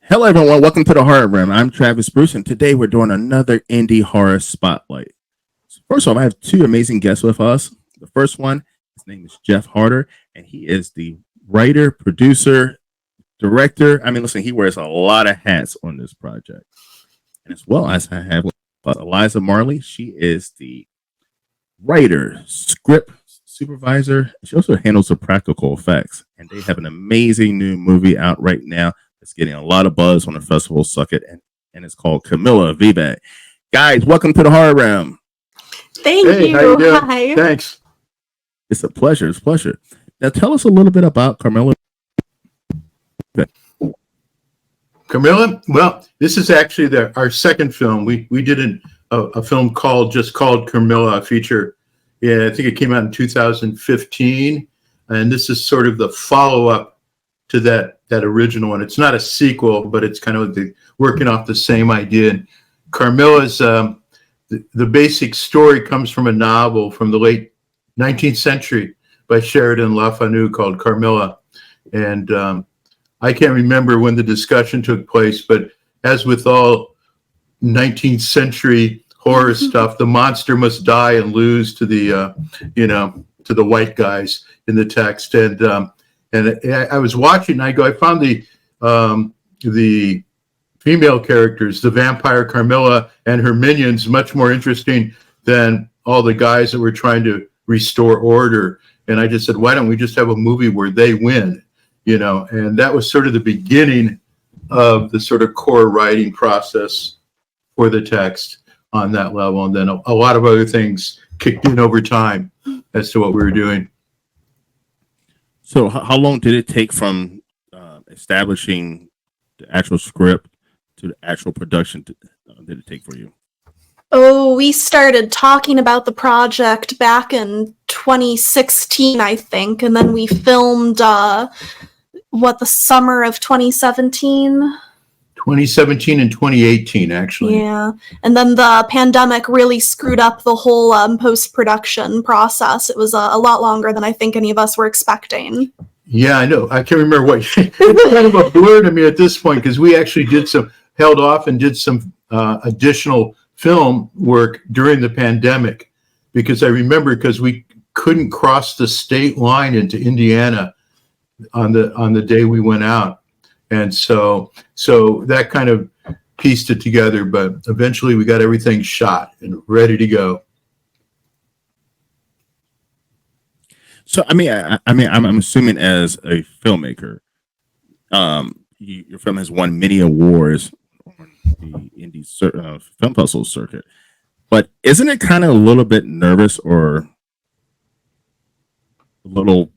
Hello, everyone. Welcome to the Horror Room. I'm Travis Bruce, and today we're doing another indie horror spotlight. So first off, I have two amazing guests with us. The first one, his name is Jeff Harder, and he is the writer, producer, director. I mean, listen, he wears a lot of hats on this project. And as well as I have Eliza Marley, she is the writer, script supervisor. She also handles the practical effects, and they have an amazing new movie out right now. It's getting a lot of buzz on the festival circuit, and it's called CAMILLA, VIVE. Guys, welcome to the Horror Room. Thank you. How you doing? Hi. Thanks. It's a pleasure. It's a pleasure. Now, tell us a little bit about CAMILLA. CAMILLA? Well, this is actually our second film. We did a film called CAMILLA, a feature. Yeah, I think it came out in 2015, and this is sort of the follow-up to that original one. It's not a sequel, but it's kind of working off the same idea. And Carmilla's the basic story comes from a novel from the late 19th century by Sheridan Le Fanu called Carmilla. And I can't remember when the discussion took place, but as with all 19th century horror stuff, the monster must die and lose to the to the white guys in the text. And I was watching, and I found the female characters, the vampire Carmilla and her minions, much more interesting than all the guys that were trying to restore order. And I just said, why don't we just have a movie where they win? And that was sort of the beginning of the sort of core writing process for the text on that level. And then a lot of other things kicked in over time as to what we were doing. So how long did it take from establishing the actual script to the actual production did it take for you? Oh, we started talking about the project back in 2016, I think, and then we filmed the summer of 2017. 2017 and 2018, actually. Yeah, and then the pandemic really screwed up the whole post-production process. It was a lot longer than I think any of us were expecting. Yeah, I know. I can't remember what. It's kind of a blur to me at this point because we actually held off and did some additional film work during the pandemic because I remember because we couldn't cross the state line into Indiana on the day we went out. And so that kind of pieced it together, but eventually we got everything shot and ready to go. So I'm assuming as a filmmaker, your film has won many awards on the indie film festival circuit. But isn't it kind of a little bit nervous or a little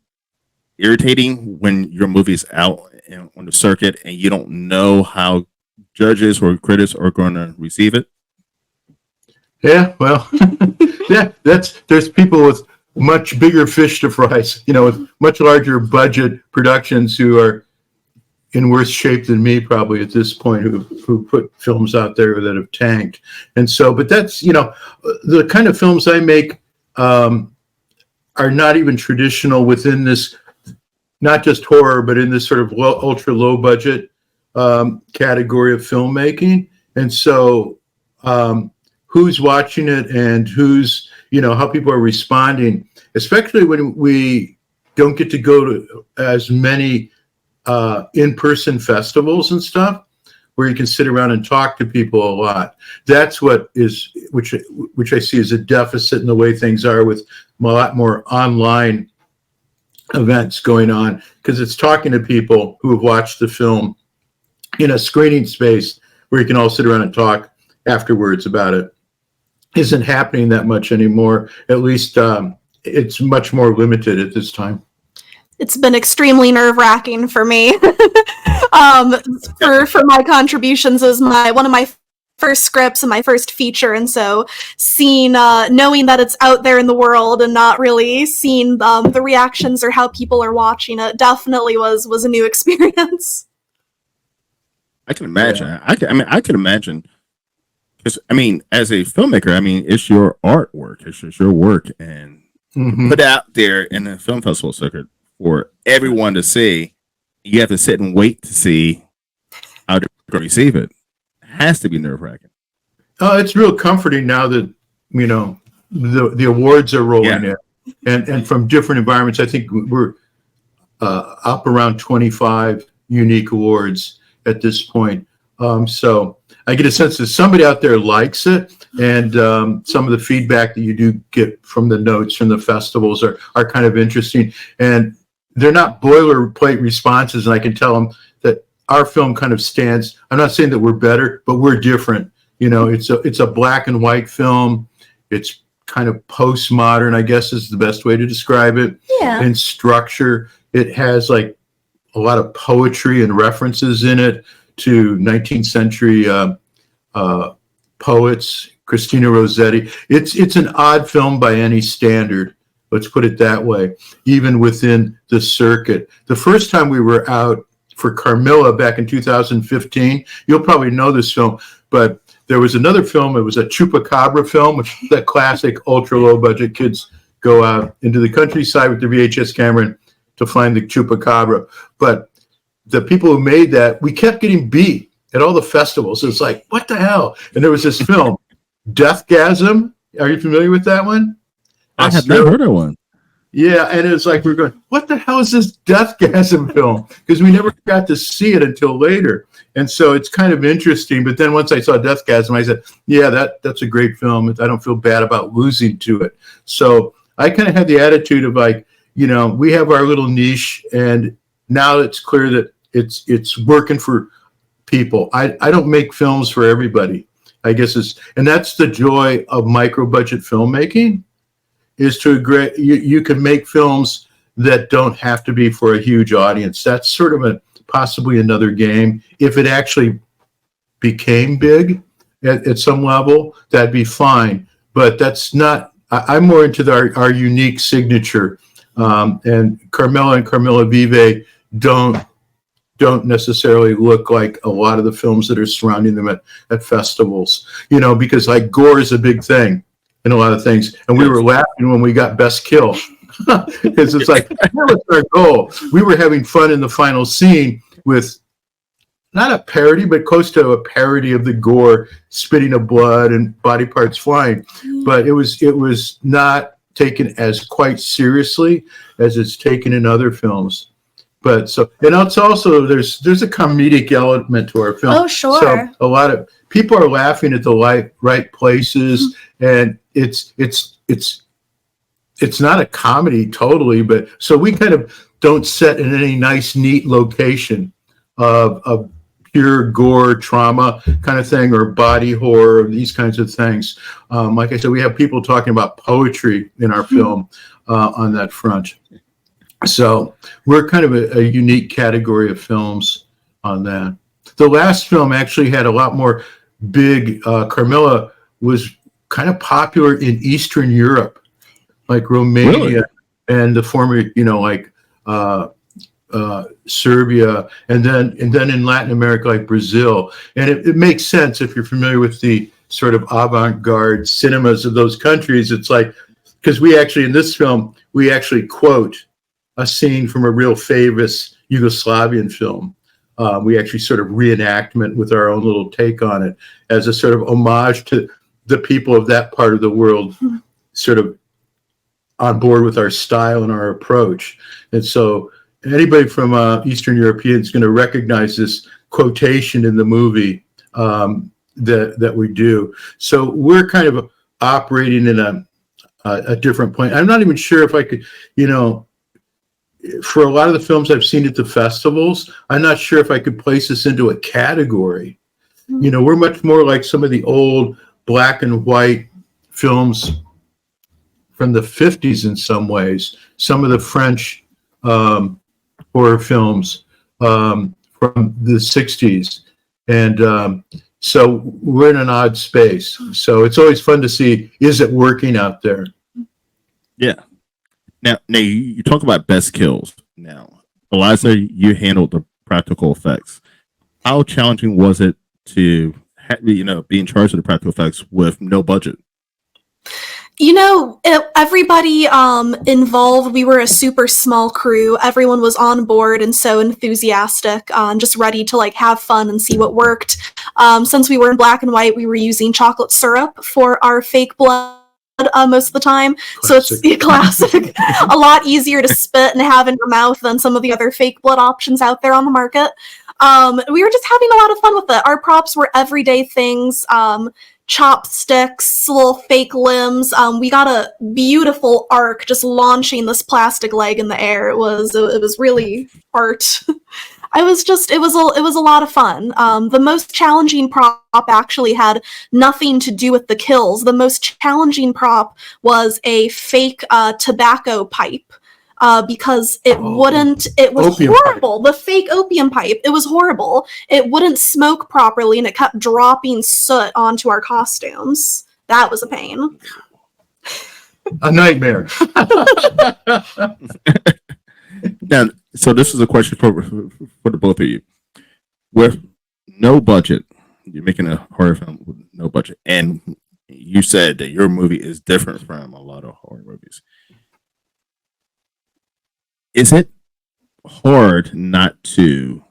irritating when your movie's out on the circuit and you don't know how judges or critics are going to receive it? Yeah, well, yeah, there's people with much bigger fish to fry, with much larger budget productions who are in worse shape than me probably at this point, who put films out there that have tanked. And so, but that's, the kind of films I make are not even traditional within this, not just horror, but in this sort of ultra low budget category of filmmaking. And so who's watching it and who's, how people are responding, especially when we don't get to go to as many in-person festivals and stuff where you can sit around and talk to people a lot. That's which I see as a deficit in the way things are with a lot more online events going on, because it's talking to people who have watched the film in a screening space where you can all sit around and talk afterwards about it. Isn't happening that much anymore. At least it's much more limited at this time. It's been extremely nerve-wracking for me. For my contributions as one of my first scripts and my first feature, and so knowing that it's out there in the world and not really seeing the reactions or how people are watching it definitely was a new experience. I can imagine. Yeah. I can imagine. Because as a filmmaker, it's your artwork, it's your work, and put out there in the film festival circuit for everyone to see. You have to sit and wait to see how the receive it. Has to be nerve wracking. It's real comforting now that, you know, the awards are rolling in, and from different environments. I think we're up around 25 unique awards at this point. So I get a sense that somebody out there likes it, and some of the feedback that you do get from the notes from the festivals are kind of interesting, and they're not boilerplate responses. And I can tell them that our film kind of stands. I'm not saying that we're better, but we're different. You know, it's a black and white film. It's kind of postmodern, I guess is the best way to describe it. Yeah. In structure, it has like a lot of poetry and references in it to 19th century poets, Christina Rossetti. It's an odd film by any standard. Let's put it that way, even within the circuit. The first time we were out for Carmilla back in 2015, you'll probably know this film, but there was another film. It was a Chupacabra film, which is that classic ultra low budget kids go out into the countryside with their VHS camera to find the Chupacabra. But the people who made that, we kept getting beat at all the festivals. It's like, what the hell? And there was this film, Deathgasm. Are you familiar with that one? I have not heard of one. Yeah, and it's like we're going, what the hell is this Deathgasm film? Because we never got to see it until later. And so it's kind of interesting. But then once I saw Deathgasm, I said, yeah, that's a great film. I don't feel bad about losing to it. So I kind of had the attitude of like, you know, we have our little niche, and now it's clear that it's working for people. I don't make films for everybody, I guess and that's the joy of micro budget filmmaking, is to agree you can make films that don't have to be for a huge audience. That's sort of possibly another game. If it actually became big at some level, that'd be fine. But that's not. I'm more into our unique signature. And Carmilla and Carmilla Vive don't necessarily look like a lot of the films that are surrounding them at festivals, you know, because like gore is a big thing in a lot of things. And we were laughing when we got Best Kill, because it's like, that was our goal. We were having fun in the final scene with not a parody, but close to a parody of the gore, spitting of blood and body parts flying. But it was not taken as quite seriously as it's taken in other films. But so, and it's also there's a comedic element to our film. Oh, sure. So a lot of people are laughing at the right places, and it's not a comedy totally, but so we kind of don't set in any nice, neat location of pure gore, trauma kind of thing, or body horror, these kinds of things. Like I said, we have people talking about poetry in our film on that front. So we're kind of a unique category of films on that. The last film actually had a lot more big. Carmilla was kind of popular in Eastern Europe, like Romania and the former, you know, like Serbia, and then in Latin America, like Brazil. And it makes sense if you're familiar with the sort of avant-garde cinemas of those countries. It's like, because we actually, in this film, we actually quote a scene from a real famous Yugoslavian film. We actually sort of reenactment with our own little take on it as a sort of homage to the people of that part of the world, sort of on board with our style and our approach. And so anybody from Eastern European is going to recognize this quotation in the movie that we do. So we're kind of operating in a different point. I'm not even sure if I could, you know, for a lot of the films I've seen at the festivals, I'm not sure if I could place this into a category. You know, we're much more like some of the old black and white films from the 50s in some ways, some of the French horror films from the 60s. And so we're in an odd space. So it's always fun to see, is it working out there? Yeah. Now you talk about best kills. Now, Eliza, you handled the practical effects. How challenging was it to, be in charge of the practical effects with no budget? Everybody involved, we were a super small crew. Everyone was on board and so enthusiastic, just ready to like have fun and see what worked. Since we were in black and white, we were using chocolate syrup for our fake blood most of the time. Classic. So it's classic. A lot easier to spit and have in your mouth than some of the other fake blood options out there on the market. We were just having a lot of fun with it. Our props were everyday things. Chopsticks, little fake limbs. We got a beautiful arc just launching this plastic leg in the air. It was really art. It was a lot of fun. The most challenging prop actually had nothing to do with the kills. The most challenging prop was a fake tobacco pipe. Because it was Opium horrible. Pipe. The fake opium pipe, it was horrible. It wouldn't smoke properly and it kept dropping soot onto our costumes. That was a pain. A nightmare. Now, so this is a question for the both of you. With no budget, you're making a horror film with no budget, and you said that your movie is different from a lot of horror movies. Is it hard not to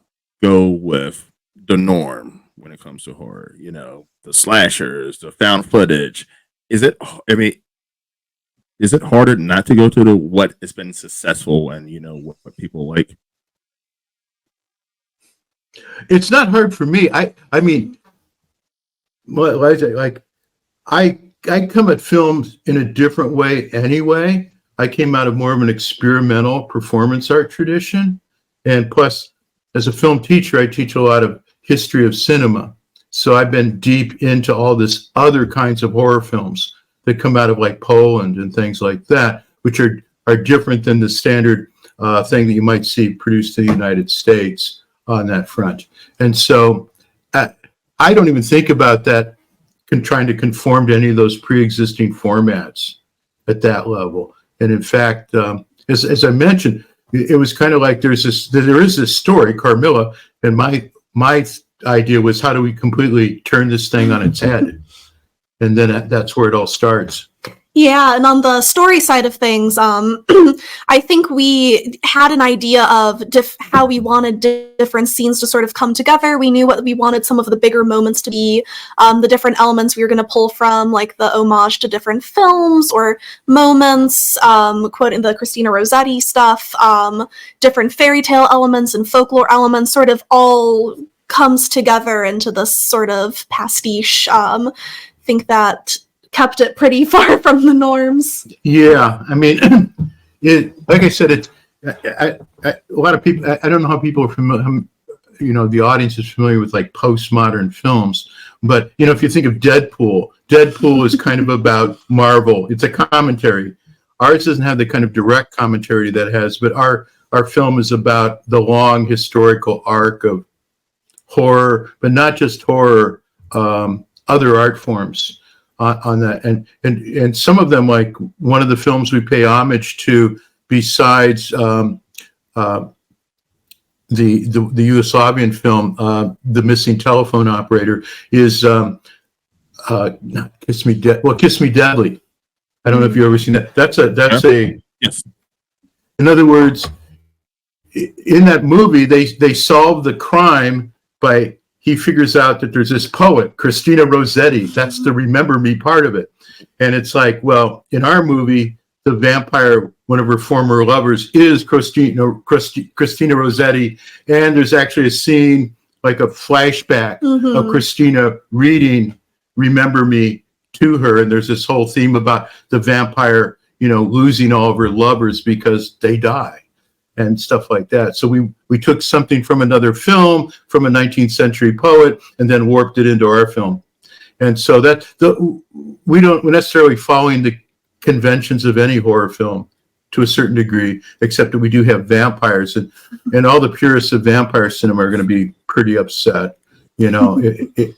go with the norm when it comes to horror? The slashers, the found footage. Is it harder not to go to what has been successful and what people like? It's not hard for me. I mean, like I come at films in a different way anyway. I came out of more of an experimental performance art tradition. And plus, as a film teacher, I teach a lot of history of cinema. So I've been deep into all this other kinds of horror films that come out of like Poland and things like that, which are different than the standard thing that you might see produced in the United States on that front. And so I don't even think about that trying to conform to any of those pre-existing formats at that level. And in fact, as I mentioned, it was kind of like there is this story, Carmilla, and my idea was, how do we completely turn this thing on its head? And then that's where it all starts. Yeah, and on the story side of things, I think we had an idea of how we wanted different scenes to sort of come together. We knew what we wanted some of the bigger moments to be, the different elements we were going to pull from, like the homage to different films or moments, quoting the Christina Rossetti stuff, different fairy tale elements and folklore elements, sort of all comes together into this sort of pastiche. I think that kept it pretty far from the norms. Yeah, I mean, like I said, a lot of people. I don't know how people are familiar. The audience is familiar with like postmodern films, but if you think of Deadpool is kind of about Marvel. It's a commentary. Ours doesn't have the kind of direct commentary that has, but our film is about the long historical arc of horror, but not just horror, other art forms. On that, and some of them, like one of the films we pay homage to, besides the Yugoslavian film, The Missing Telephone Operator, is Kiss Me Deadly. I don't know if you've ever seen that. That's a yes. In other words, in that movie, they solve the crime by. He figures out that there's this poet, Christina Rossetti. That's the remember me part of it. And it's like, well, in our movie, the vampire, one of her former lovers, is Christina Rossetti. And there's actually a scene, like a flashback of Christina reading Remember Me to her. And there's this whole theme about the vampire, losing all of her lovers because they die. And stuff like that. So we took something from another film, from a 19th century poet, and then warped it into our film. And so we're not necessarily following the conventions of any horror film to a certain degree, except that we do have vampires, and all the purists of vampire cinema are going to be pretty upset. It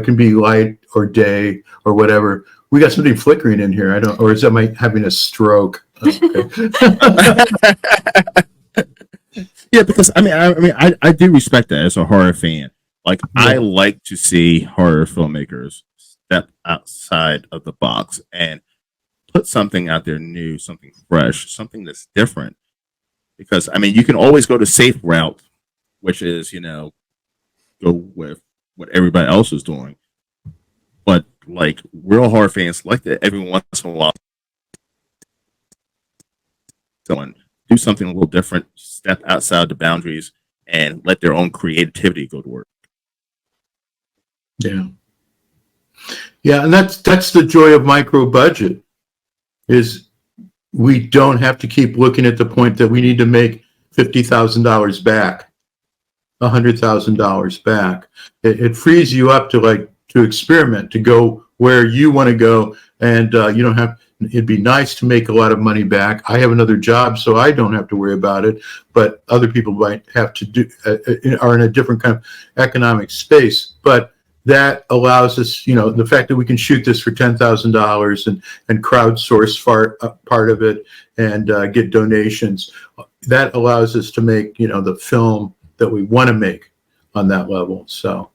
can be light or day or whatever. We got something flickering in here. Or is that my having a stroke? Okay. Yeah, because I do respect that as a horror fan. Like, I like to see horror filmmakers step outside of the box and put something out there new, something fresh, something that's different. Because I mean, you can always go the safe route, which is, go with what everybody else is doing. But like real horror fans like that every once in a while someone do something a little different, step outside the boundaries and let their own creativity go to work. Yeah. Yeah, and that's the joy of micro budget is we don't have to keep looking at the point that we need to make $50,000 back, $100,000 back. It frees you up to experiment, to go where you want to go, and you don't have. It'd be nice to make a lot of money back. I have another job, so I don't have to worry about it. But other people might have to do are in a different kind of economic space. But that allows us, the fact that we can shoot this for $10,000 and crowdsource part of it and get donations. That allows us to make, the film that we want to make on that level. So,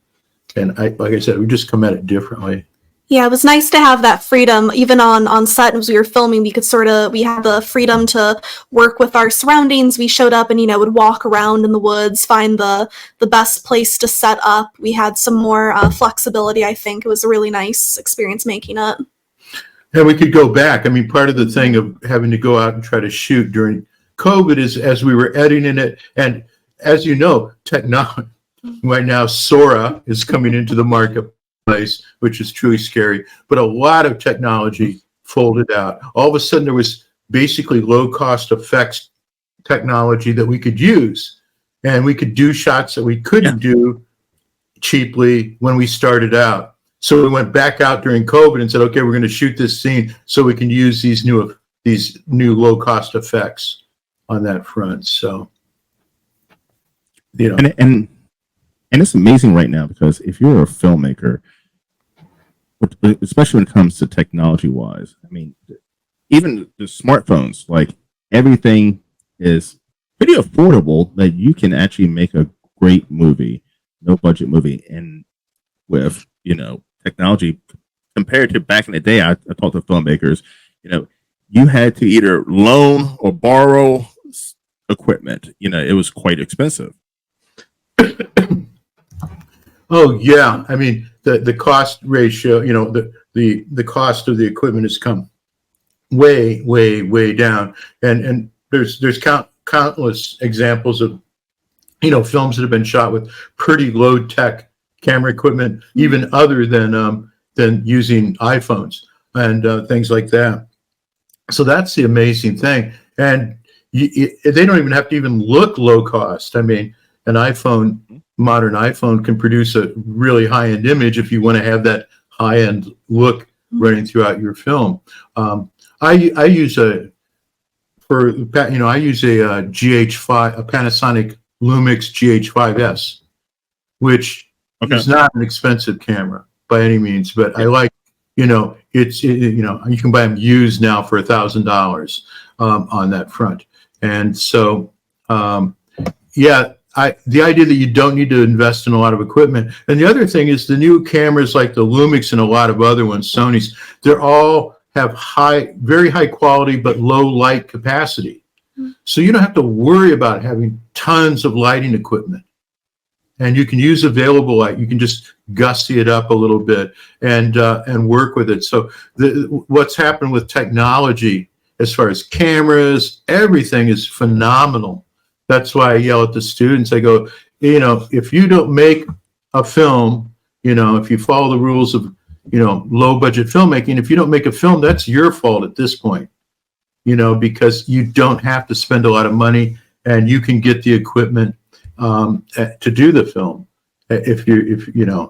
and like I said, we just come at it differently. Yeah, it was nice to have that freedom, even on set as we were filming. We had the freedom to work with our surroundings. We showed up and, would walk around in the woods, find the best place to set up. We had some more flexibility, I think. It was a really nice experience making it. And we could go back. I mean, part of the thing of having to go out and try to shoot during COVID is as we were editing it, and as you know, technology, right now, Sora is coming into the market. Which is truly scary, but a lot of technology folded out. All of a sudden, there was basically low-cost effects technology that we could use, and we could do shots that we couldn't do cheaply when we started out. So we went back out during COVID and said, "Okay, we're going to shoot this scene so we can use these new low-cost effects on that front." So, and it's amazing right now because if you're a filmmaker, especially when it comes to technology wise, I mean, even the smartphones, like everything is pretty affordable that you can actually make a great movie, no budget movie. And with, technology compared to back in the day, I talked to filmmakers, you had to either loan or borrow equipment. It was quite expensive. Oh yeah, I mean the cost ratio, the cost of the equipment has come way down, and there's countless examples of films that have been shot with pretty low tech camera equipment, even other than using iPhones and things like that. So that's the amazing thing, and they don't even have to even look low cost. I mean, an modern iPhone can produce a really high-end image if you want to have that high-end look running throughout your film. I use a GH5, a Panasonic Lumix GH5S, which is not an expensive camera by any means, but I like, you can buy them used now for $1,000 on that front, and so the idea that you don't need to invest in a lot of equipment. And the other thing is the new cameras like the Lumix and a lot of other ones, Sony's, they're all have very high quality, but low light capacity. So you don't have to worry about having tons of lighting equipment. And you can use available light. You can just gusty it up a little bit and work with it. So what's happened with technology as far as cameras, everything is phenomenal. That's why I yell at the students. I go, if you don't make a film, if you follow the rules of, low budget filmmaking, if you don't make a film, that's your fault at this point, because you don't have to spend a lot of money and you can get the equipment to do the film if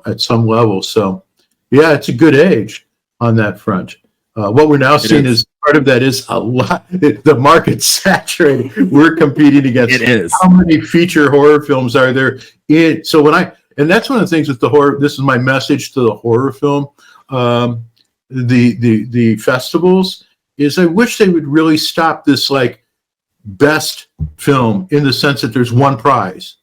at some level. So yeah, it's a good age on that front. What we're now seeing is part of that is a lot. The market's saturated. We're competing against how many feature horror films are there. And that's one of the things with the horror. This is my message to the horror film, the festivals, is I wish they would really stop this best film in the sense that there's one prize.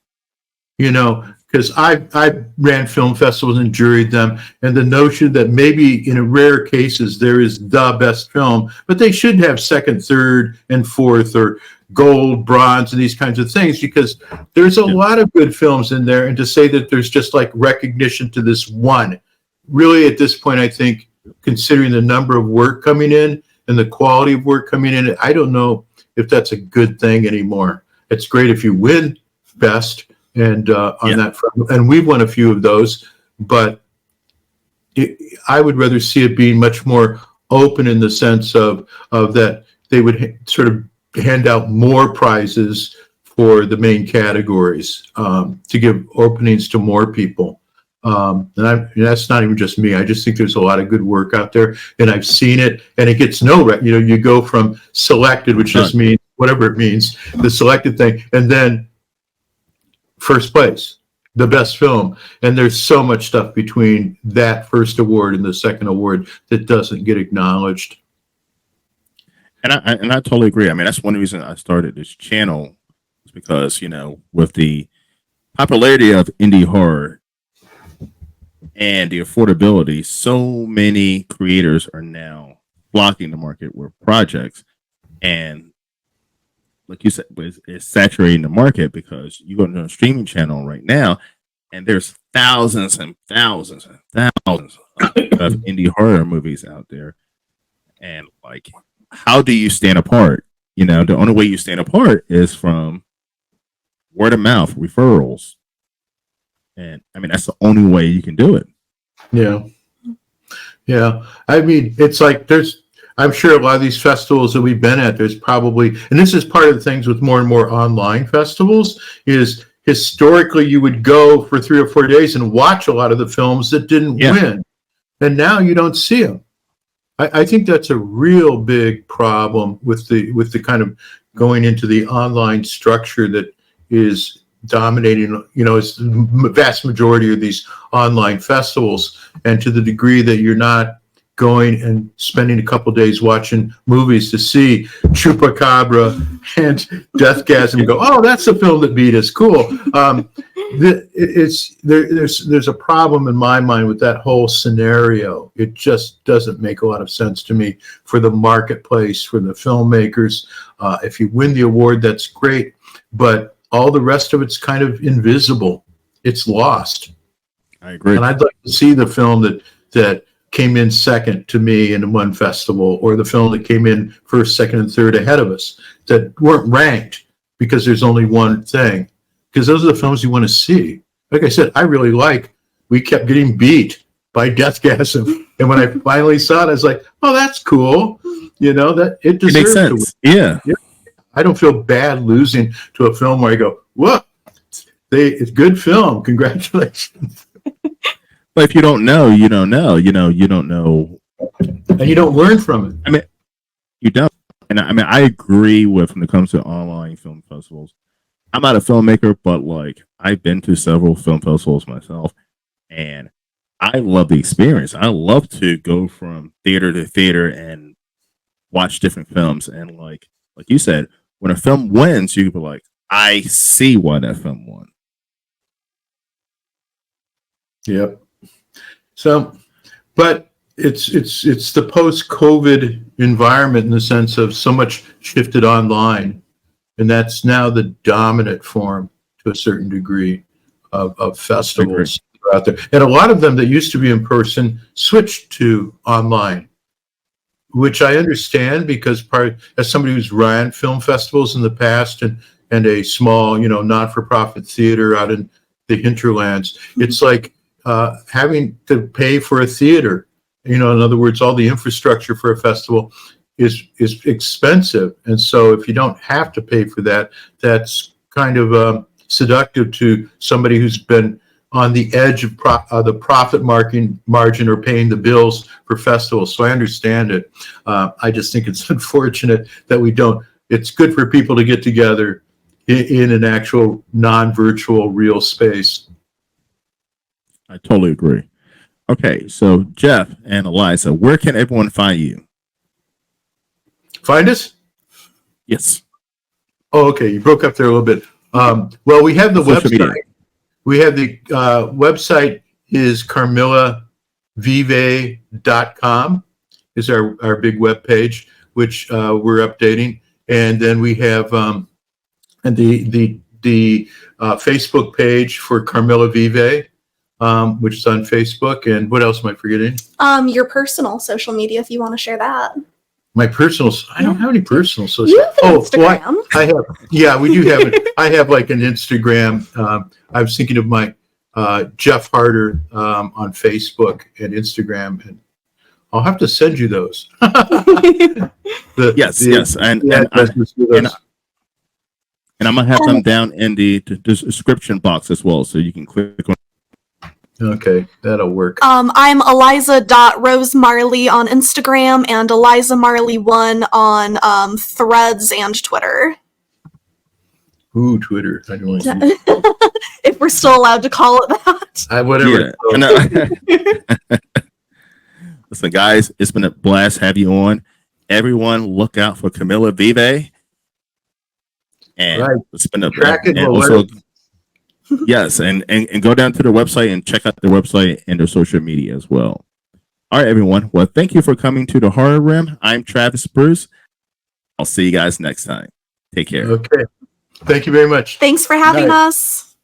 because I ran film festivals and juried them, and the notion that maybe in rare cases there is the best film, but they should have second, third, and fourth, or gold, bronze, and these kinds of things, because there's a lot of good films in there, and to say that there's just like recognition to this one, really at this point, I think, considering the number of work coming in and the quality of work coming in, I don't know if that's a good thing anymore. It's great if you win best, and on that front, and we've won a few of those, but I would rather see it being much more open in the sense of that they would sort of hand out more prizes for the main categories, to give openings to more people. And that's not even just me. I just think there's a lot of good work out there, and I've seen it, and it gets you go from selected, which just means whatever it means, the selected thing, and then first place, the best film. And there's so much stuff between that first award and the second award that doesn't get acknowledged. And I totally agree. I mean, that's one reason I started this channel, is because, with the popularity of indie horror and the affordability, so many creators are now flocking the market with projects. And like you said, it's saturating the market, because you go to a streaming channel right now and there's thousands and thousands and thousands of indie horror movies out there. And like, how do you stand apart? The only way you stand apart is from word of mouth, referrals. And I mean, that's the only way you can do it. Yeah. Yeah. I mean, it's like I'm sure a lot of these festivals that we've been at, there's probably, and this is part of the things with more and more online festivals, is historically you would go for 3 or 4 days and watch a lot of the films that didn't win. And now you don't see them. I think that's a real big problem with the kind of going into the online structure that is dominating, it's the vast majority of these online festivals. And to the degree that you're not going and spending a couple days watching movies to see Chupacabra and Deathgasm and go, oh, that's the film that beat us. Cool. There's a problem in my mind with that whole scenario. It just doesn't make a lot of sense to me for the marketplace, for the filmmakers. If you win the award, that's great, but all the rest of it's kind of invisible. It's lost. I agree. And I'd like to see the film that came in second to me in one festival, or the film that came in first, second, and third ahead of us, that weren't ranked because there's only one thing. Because those are the films you want to see. Like I said, we kept getting beat by Deathgasm. And when I finally saw it, I was like, oh, that's cool. That it deserves makes sense. Yeah. I don't feel bad losing to a film where I go, whoa, it's good film. Congratulations. But if you don't know, you don't know. You don't know. And you don't learn from it. I mean, you don't. And I mean, I agree with when it comes to online film festivals. I'm not a filmmaker, but like, I've been to several film festivals myself, and I love the experience. I love to go from theater to theater and watch different films. And like you said, when a film wins, you can be like, I see why that film won. Yep. So, but it's the post-COVID environment in the sense of so much shifted online, and that's now the dominant form to a certain degree of festivals out there. And a lot of them that used to be in person switched to online, which I understand, because as somebody who's ran film festivals in the past and a small, not-for-profit theater out in the hinterlands, it's like having to pay for a theater. In other words, all the infrastructure for a festival is expensive. And so if you don't have to pay for that, that's kind of seductive to somebody who's been on the edge of the profit margin or paying the bills for festivals. So I understand it. I just think it's unfortunate that we don't. It's good for people to get together in an actual non-virtual real space. I totally agree. Okay, so Jeff and Eliza, where can everyone find you? Find us? Yes. Oh, okay. You broke up there a little bit. Well, we have the Social website. media. We have the website is CAMILLAVIVE.com is our big web page, which we're updating. And then we have the Facebook page for Carmilla Vive, which is on Facebook. And what else am I forgetting? Your personal social media, if you want to share that. My personal, I don't have any personal social. You have an Instagram. Well, I have. Yeah, we do have it. I have like an Instagram. I was thinking of my Jeff Harder on Facebook and Instagram, and I'll have to send you those. Yes, and I'm gonna have them down in the description box as well, so you can click on. Okay, that'll work. I'm Eliza.rosemarley on Instagram and ElizaMarley1 on Threads and Twitter. Ooh, Twitter. I don't want to If we're still allowed to call it that. whatever. Yeah. Listen, guys, it's been a blast to have you on. Everyone, look out for Carmilla Vive. And Right. it's been a Track it, and we'll also, let yes, and go down to their website and check out their website and their social media as well. All right, everyone. Well, thank you for coming to the Horror Room. I'm Travis Bruce. I'll see you guys next time. Take care. Okay. Thank you very much. Thanks for having us.